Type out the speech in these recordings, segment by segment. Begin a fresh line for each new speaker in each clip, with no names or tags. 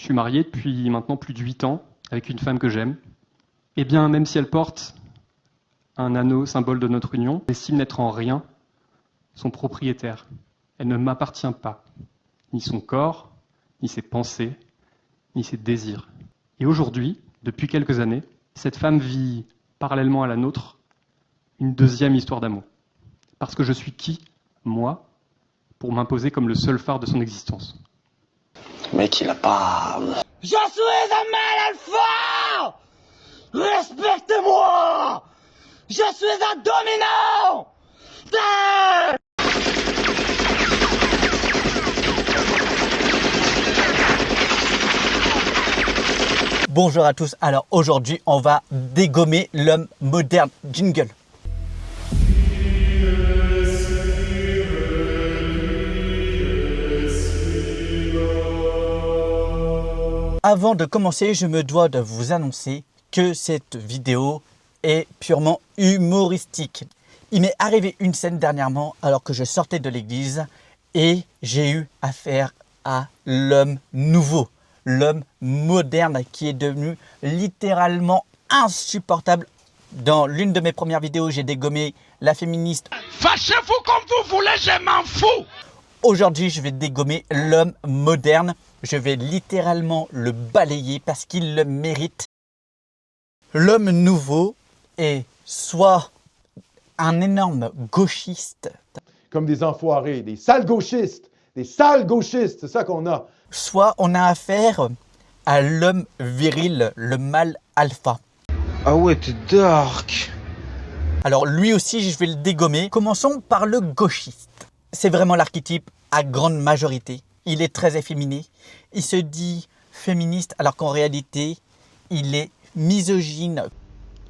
Je suis marié depuis maintenant plus de 8 ans avec une femme que j'aime. Eh bien, même si elle porte un anneau symbole de notre union, j'estime n'être en rien son propriétaire. Elle ne m'appartient pas, ni son corps, ni ses pensées, ni ses désirs. Et aujourd'hui, depuis quelques années, cette femme vit, parallèlement à la nôtre, une deuxième histoire d'amour. Parce que je suis qui, moi, pour m'imposer comme le seul phare de son existence?
Mec, il a pas...
Je suis un mâle alpha! Respectez-moi! Je suis un dominant!
Bonjour à tous, alors aujourd'hui on va dégommer l'homme moderne. Jingle. Avant de commencer, je me dois de vous annoncer que cette vidéo est purement humoristique. Il m'est arrivé une scène dernièrement alors que je sortais de l'église et j'ai eu affaire à l'homme nouveau, l'homme moderne qui est devenu littéralement insupportable. Dans l'une de mes premières vidéos, j'ai dégommé la féministe.
Fâchez-vous comme vous voulez, je m'en fous!
Aujourd'hui, je vais dégommer l'homme moderne. Je vais littéralement le balayer parce qu'il le mérite. L'homme nouveau est soit un énorme gauchiste.
Comme des enfoirés, des sales gauchistes, c'est ça qu'on a.
Soit on a affaire à l'homme viril, le mâle alpha.
Ah ouais, t'es dark.
Alors lui aussi, je vais le dégommer. Commençons par le gauchiste. C'est vraiment l'archétype à grande majorité. Il est très efféminé. Il se dit féministe alors qu'en réalité, il est misogyne.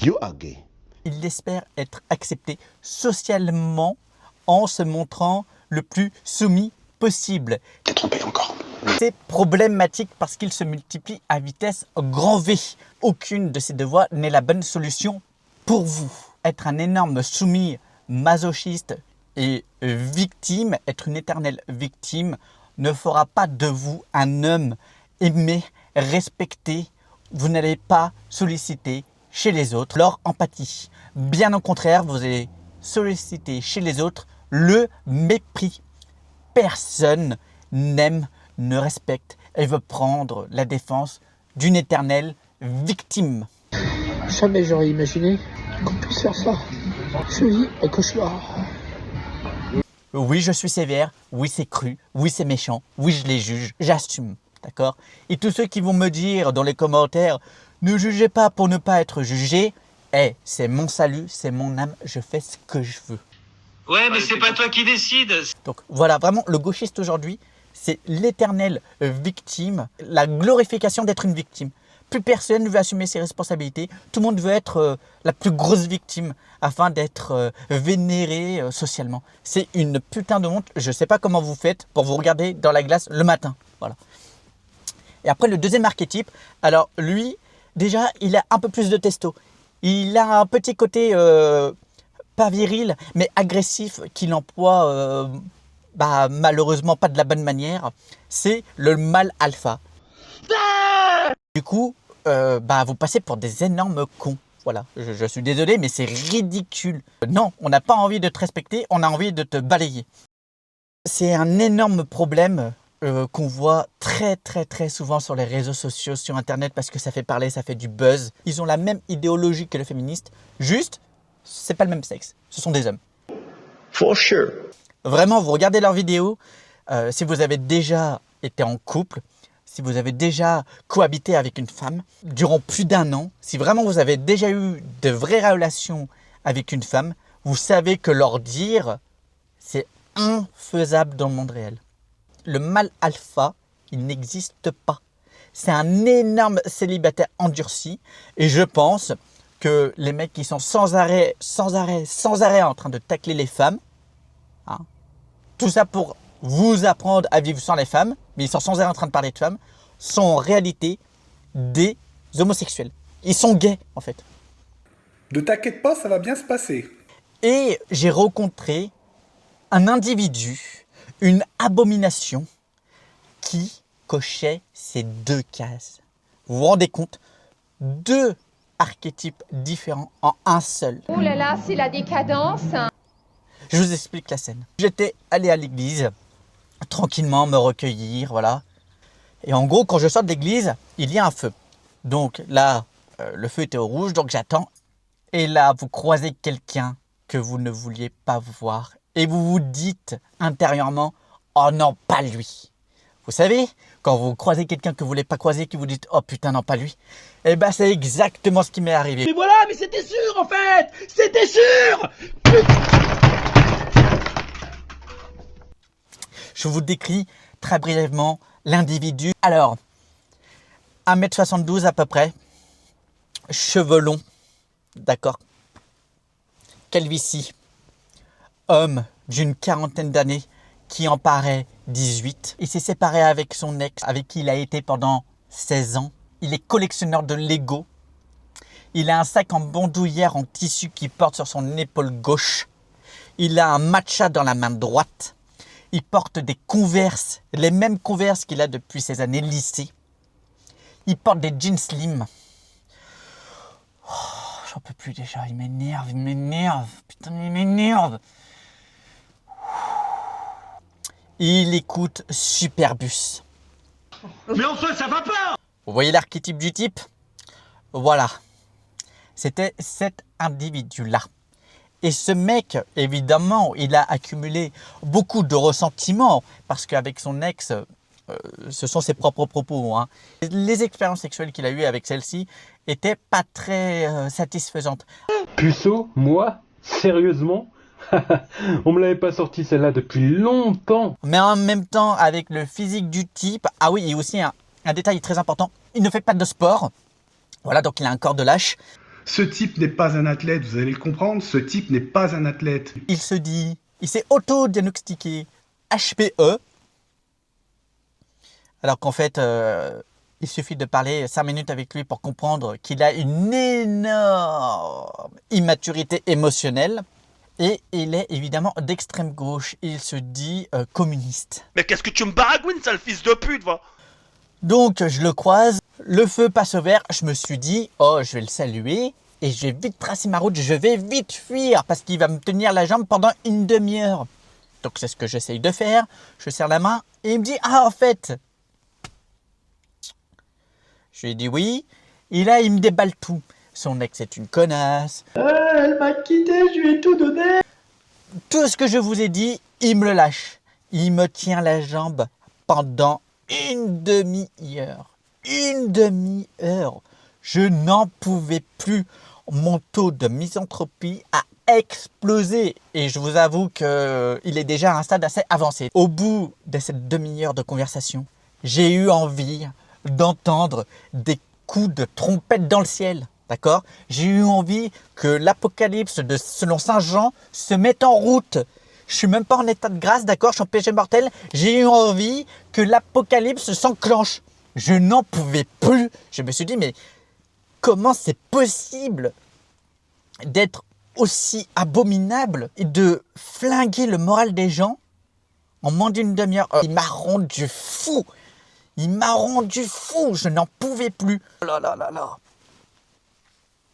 You are gay.
Il espère être accepté socialement en se montrant le plus soumis possible.
T'es trompé encore.
C'est problématique parce qu'il se multiplie à vitesse grand V. Aucune de ces deux voies n'est la bonne solution pour vous. Être un énorme soumis masochiste et victime, être une éternelle victime, ne fera pas de vous un homme aimé, respecté. Vous n'allez pas solliciter chez les autres leur empathie. Bien au contraire, vous allez solliciter chez les autres le mépris. Personne n'aime, ne respecte et veut prendre la défense d'une éternelle victime.
Jamais j'aurais imaginé qu'on puisse faire ça. Je vis un cauchemar.
Oui, je suis sévère, oui, c'est cru, oui, c'est méchant, oui, je les juge, j'assume, d'accord? Et tous ceux qui vont me dire dans les commentaires, ne jugez pas pour ne pas être jugé, c'est mon salut, c'est mon âme, je fais ce que je veux.
Ouais, mais c'est pas toi qui décides.
Donc voilà, vraiment, le gauchiste aujourd'hui, c'est l'éternelle victime, la glorification d'être une victime. Plus personne ne veut assumer ses responsabilités. Tout le monde veut être la plus grosse victime afin d'être vénéré socialement. C'est une putain de honte. Je ne sais pas comment vous faites pour vous regarder dans la glace le matin. Voilà. Et après, le deuxième archétype, alors lui, déjà, il a un peu plus de testo. Il a un petit côté pas viril, mais agressif qu'il emploie malheureusement pas de la bonne manière. C'est le mâle alpha. Du coup, vous passez pour des énormes cons. Voilà, je suis désolé, mais c'est ridicule. Non, on n'a pas envie de te respecter, on a envie de te balayer. C'est un énorme problème qu'on voit très souvent sur les réseaux sociaux, sur Internet, parce que ça fait parler, ça fait du buzz. Ils ont la même idéologie que le féministe, juste, c'est pas le même sexe, ce sont des hommes.
For sure.
Vraiment, vous regardez leurs vidéos, si vous avez déjà été en couple, si vous avez déjà cohabité avec une femme durant plus d'1 an, si vraiment vous avez déjà eu de vraies relations avec une femme, vous savez que leur dire, c'est infaisable dans le monde réel. Le mâle alpha, il n'existe pas. C'est un énorme célibataire endurci et je pense que les mecs qui sont sans arrêt en train de tacler les femmes, tout ça pour vous apprendre à vivre sans les femmes, mais ils sont sans arrêt en train de parler de femmes, sont en réalité des homosexuels. Ils sont gays, en fait.
Ne t'inquiète pas, ça va bien se passer.
Et j'ai rencontré un individu, une abomination, qui cochait ces 2 cases. Vous vous rendez compte? 2 archétypes différents en un seul.
Oh là là, c'est la décadence.
Je vous explique la scène. J'étais allé à l'église, tranquillement me recueillir, voilà. Et en gros, quand je sors de l'église, il y a un feu. Donc là, le feu était au rouge, donc j'attends. Et là, vous croisez quelqu'un que vous ne vouliez pas voir. Et vous vous dites intérieurement, oh non, pas lui. Vous savez, quand vous croisez quelqu'un que vous ne voulez pas croiser, que vous dites, oh putain, non, pas lui. Eh ben, c'est exactement ce qui m'est arrivé.
Mais voilà, mais c'était sûr en fait. C'était sûr.
Je vous décris très brièvement l'individu. Alors, 1m72 à peu près, cheveux longs, d'accord, calvitie, homme d'une quarantaine d'années qui en paraît 18. Il s'est séparé avec son ex, avec qui il a été pendant 16 ans. Il est collectionneur de Lego. Il a un sac en bandoulière en tissu qu'il porte sur son épaule gauche. Il a un matcha dans la main droite. Il porte des Converse, les mêmes Converse qu'il a depuis ses années lycée. Il porte des jeans slim. Oh, j'en peux plus déjà, il m'énerve, putain, il m'énerve. Il écoute Superbus.
Mais enfin, ça va pas.
Vous voyez l'archétype du type? Voilà. C'était cet individu-là. Et ce mec, évidemment, il a accumulé beaucoup de ressentiments parce qu'avec son ex, ce sont ses propres propos. Hein. Les expériences sexuelles qu'il a eues avec celle-ci étaient pas très satisfaisantes.
Puceau, moi? Sérieusement? On me l'avait pas sorti celle-là depuis longtemps.
Mais en même temps, avec le physique du type, ah oui, et aussi un détail très important, il ne fait pas de sport. Voilà, donc il a un corps de lâche.
Ce type n'est pas un athlète, vous allez le comprendre, ce type n'est pas un athlète.
Il se dit, il s'est auto-diagnostiqué HPE. Alors qu'en fait, il suffit de parler 5 minutes avec lui pour comprendre qu'il a une énorme immaturité émotionnelle. Et il est évidemment d'extrême gauche. Il se dit communiste.
Mais qu'est-ce que tu me baragouines, sale fils de pute, va.
Donc je le croise, le feu passe au vert. Je me suis dit, oh, je vais le saluer. Et je vais vite tracer ma route, je vais vite fuir parce qu'il va me tenir la jambe pendant une demi-heure. Donc c'est ce que j'essaye de faire. Je serre la main et il me dit, ah en fait. Je lui ai dit oui. Et là il me déballe tout. Son ex est une connasse.
Elle m'a quitté, je lui ai tout donné.
Tout ce que je vous ai dit, il me le lâche. Il me tient la jambe pendant une demi-heure. Une demi-heure. Je n'en pouvais plus. Mon taux de misanthropie a explosé. Et je vous avoue qu'il est déjà à un stade assez avancé. Au bout de cette demi-heure de conversation, j'ai eu envie d'entendre des coups de trompette dans le ciel. D'accord? J'ai eu envie que l'apocalypse selon Saint Jean se mette en route. Je suis même pas en état de grâce, d'accord? Je suis en péché mortel. J'ai eu envie que l'apocalypse s'enclenche. Je n'en pouvais plus. Je me suis dit, mais comment c'est possible d'être aussi abominable et de flinguer le moral des gens en moins d'une demi-heure? Il m'a rendu fou. Il m'a rendu fou. Je n'en pouvais plus. Oh là là là là.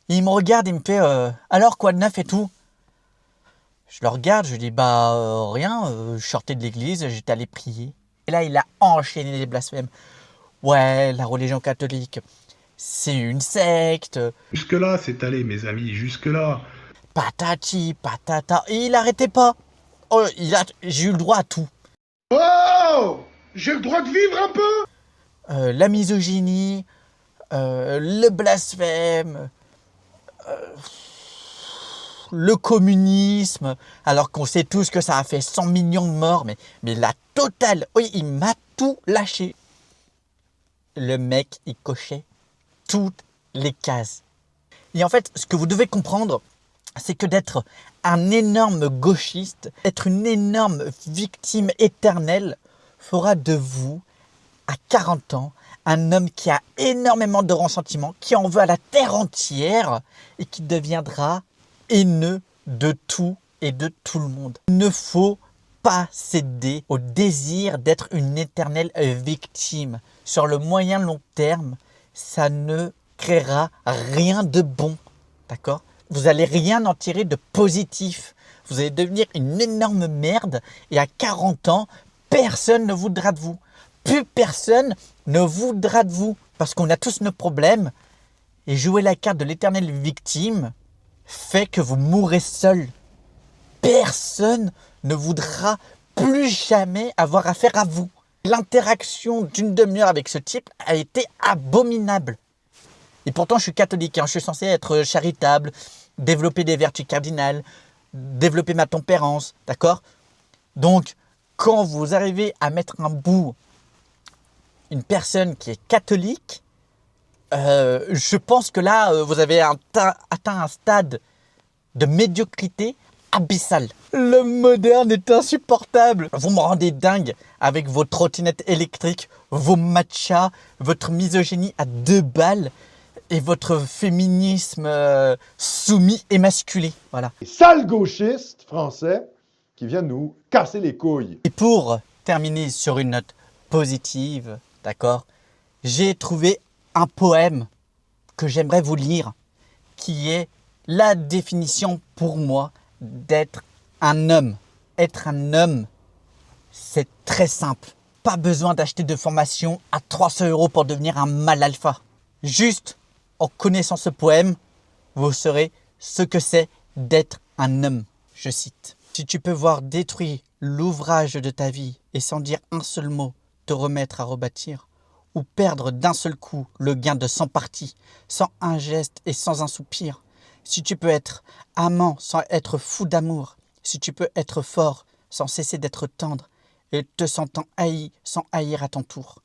Il me regarde, il me fait alors quoi de neuf et tout? Je le regarde, je lui dis rien, je sortais de l'église, j'étais allé prier. Et là il a enchaîné les blasphèmes. Ouais, la religion catholique, c'est une secte.
Jusque-là, c'est allé, mes amis, jusque-là.
Patati, patata. Et il arrêtait pas. Oh, j'ai eu le droit à tout.
Oh, j'ai le droit de vivre un peu.
La misogynie, le blasphème, le communisme, alors qu'on sait tous que ça a fait 100 millions de morts, mais la totale. Oui, il m'a tout lâché. Le mec, il cochait toutes les cases. Et en fait, ce que vous devez comprendre, c'est que d'être un énorme gauchiste, être une énorme victime éternelle, fera de vous, à 40 ans, un homme qui a énormément de ressentiments, qui en veut à la terre entière et qui deviendra haineux de tout et de tout le monde. Il ne faut pas céder au désir d'être une éternelle victime. Sur le moyen long terme, ça ne créera rien de bon. D'accord? Vous n'allez rien en tirer de positif. Vous allez devenir une énorme merde et à 40 ans, personne ne voudra de vous. Plus personne ne voudra de vous parce qu'on a tous nos problèmes. Et jouer la carte de l'éternelle victime fait que vous mourrez seul. Personne ne voudra plus jamais avoir affaire à vous. L'interaction d'une demi-heure avec ce type a été abominable. Et pourtant, je suis catholique, hein. Je suis censé être charitable, développer des vertus cardinales, développer ma tempérance, d'accord? Donc, quand vous arrivez à mettre un bout une personne qui est catholique, je pense que là, vous avez atteint un stade de médiocrité abyssal. Le moderne est insupportable. Vous me rendez dingue avec vos trottinettes électriques, vos matchas, votre misogynie à 2 balles et votre féminisme soumis et masculé. Voilà.
Les sales gauchistes français qui viennent nous casser les couilles.
Et pour terminer sur une note positive, d'accord, j'ai trouvé un poème que j'aimerais vous lire, qui est la définition pour moi d'être un homme. Être un homme, c'est très simple. Pas besoin d'acheter de formation à 300 € pour devenir un mâle alpha. Juste en connaissant ce poème, vous saurez ce que c'est d'être un homme. Je cite. Si tu peux voir détruire l'ouvrage de ta vie et sans dire un seul mot, te remettre à rebâtir, ou perdre d'un seul coup le gain de 100 parties, sans un geste et sans un soupir, si tu peux être amant sans être fou d'amour, si tu peux être fort sans cesser d'être tendre, et te sentant haï sans haïr à ton tour.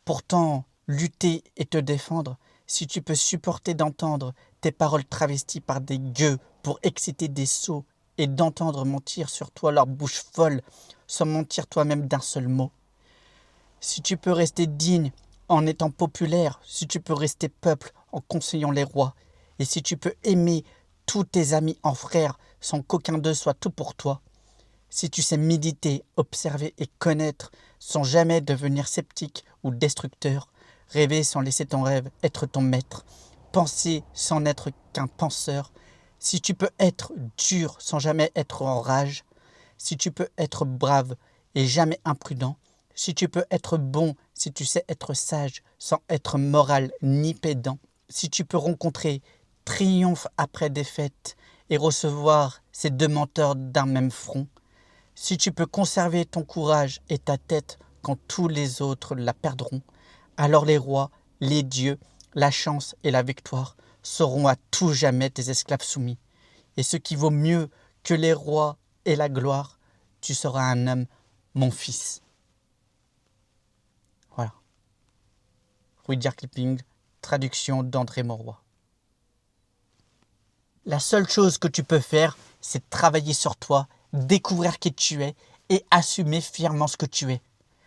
Pourtant, lutter et te défendre, si tu peux supporter d'entendre tes paroles travesties par des gueux pour exciter des sots et d'entendre mentir sur toi leur bouche folle sans mentir toi-même d'un seul mot. Si tu peux rester digne en étant populaire, si tu peux rester peuple en conseillant les rois, et si tu peux aimer tous tes amis en frères sans qu'aucun d'eux soit tout pour toi, si tu sais méditer, observer et connaître sans jamais devenir sceptique ou destructeur, rêver sans laisser ton rêve être ton maître, penser sans n'être qu'un penseur, si tu peux être dur sans jamais être en rage, si tu peux être brave et jamais imprudent, si tu peux être bon, si tu sais être sage sans être moral ni pédant, si tu peux rencontrer triomphe après défaite et recevoir ces 2 menteurs d'un même front, si tu peux conserver ton courage et ta tête quand tous les autres la perdront, alors les rois, les dieux, la chance et la victoire seront à tout jamais tes esclaves soumis. Et ce qui vaut mieux que les rois et la gloire, tu seras un homme, mon fils. Voilà. Rudyard Kipling, traduction d'André Mauroy. La seule chose que tu peux faire, c'est travailler sur toi, découvrir qui tu es et assumer fièrement ce que tu es.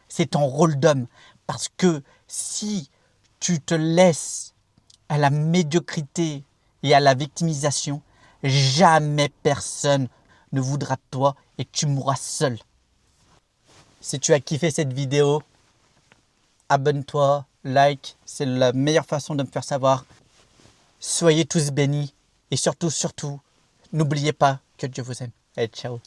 C'est ton rôle d'homme. Parce que si tu te laisses à la médiocrité et à la victimisation, jamais personne ne voudra de toi et tu mourras seul. Si tu as kiffé cette vidéo, abonne-toi, like, c'est la meilleure façon de me faire savoir. Soyez tous bénis et surtout, n'oubliez pas que Dieu vous aime. Allez, ciao.